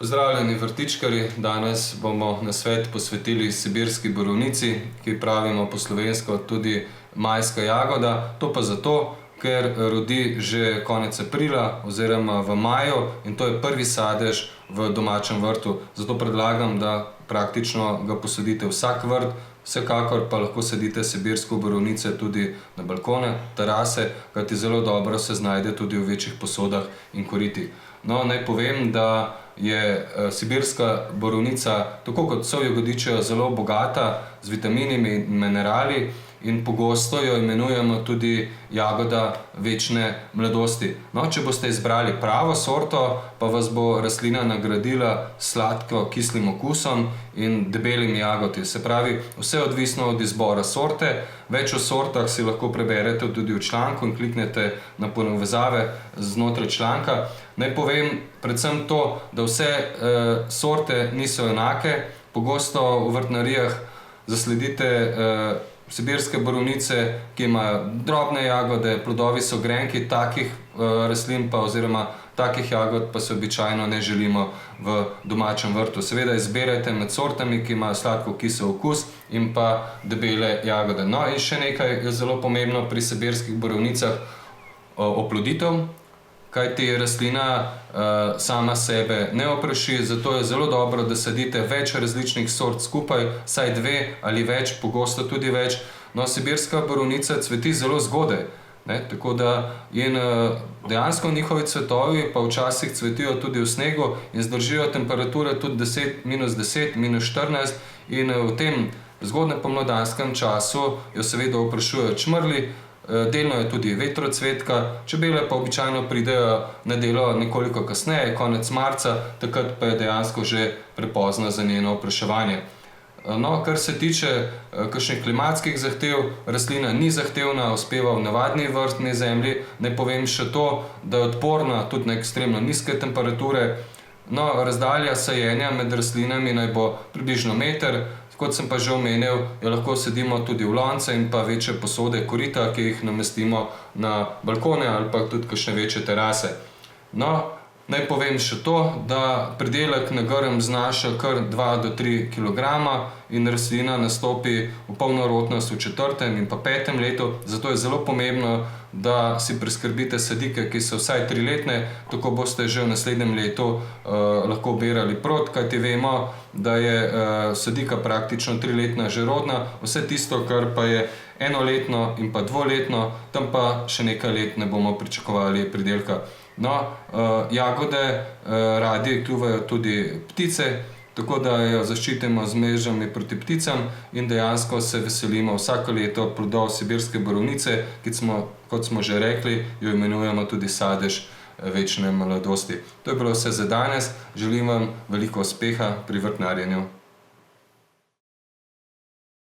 Pozdravljeni vrtičkarji, danes bomo nasvet posvetili sibirski borovnici, ki pravimo po slovensko tudi majska jagoda. To pa zato, ker rodi že konec aprila oziroma v maju in to je prvi sadež v domačem vrtu. Zato predlagam, da praktično ga posadite vsak vrt, vsekakor pa lahko sadite sibirsko borovnice tudi na balkone, terase, kajti zelo dobro se znajde tudi v večjih posodah in koritih. No, naj povem, da je sibirska borovnica, tako kot so jagodičejo, zelo bogata z vitamini in minerali in pogosto jo imenujemo tudi jagoda večne mladosti. No, če boste izbrali pravo sorto, pa vas bo rastlina nagradila sladko kislim okusom in debelimi jagodi. Se pravi, vse odvisno od izbora sorte. Več o sortah si lahko preberete tudi v članku in kliknete na povezave znotraj članka. Naj povem predvsem to, da vse sorte niso enake. Pogosto v vrtnarijah zasledite sibirske borovnice, ki imajo drobne jagode, plodovi so grenki, takih rastlin pa oziroma takih jagod pa se običajno ne želimo v domačem vrtu. Seveda izberajte med sortami, ki imajo sladko kisel okus in pa debele jagode. No, in še nekaj je zelo pomembno pri sibirskih borovnicah: oploditev. Kajti rastlina sama sebe ne opraši, zato je zelo dobro, da sadite več različnih sort skupaj, vsaj 2 ali več, pogosto tudi več. No, sibirska borovnica cveti zelo zgodaj, tako da dejansko njihovi cvetovi pa včasih cvetijo tudi v snegu in zdržijo temperature tudi -10, -14 in v tem zgodnjem pomladanskem času jo seveda oprašujejo čmrlji. Delno je tudi vetrocvetka, čebele pa običajno pridejo na delo nekoliko kasneje, konec marca, takrat pa je dejansko že prepozno za njeno opraševanje. No, kar se tiče kakšnih klimatskih zahtev, rastlina ni zahtevna, uspeva v navadni vrtni zemlji. Naj povem še to, da je odporna tudi na ekstremno nizke temperature. No, razdalja sajenja med rastlinami naj bo približno meter. Kot sem pa že omenil, jo lahko sadimo tudi v lonce in pa večje posode, korita, ki jih namestimo na balkone ali pa tudi kakšne večje terase. No, naj povem še to, da pridelek na grm znaša kar 2 do 3 kilograma in rastlina nastopi v polno rodnost v 4. in pa 5. letu. Zato je zelo pomembno, da si priskrbite sadike, ki so vsaj 3-letne, tako boste že v naslednjem letu lahko obirali prod, kajti vemo, da je sadika praktično 3-letna že rodna. Vse tisto, kar pa je 1-letno in pa 2-letno, tam pa še nekaj let ne bomo pričakovali pridelka. No, jagode radi kljuvajo tudi ptice, tako da jo zaščitimo z mrežami proti pticam in dejansko se veselimo vsako leto plodov sibirske borovnice, kot smo že rekli, jo imenujemo tudi sadež večne mladosti. To je bilo vse za danes. Želim vam veliko uspeha pri vrtnarjenju.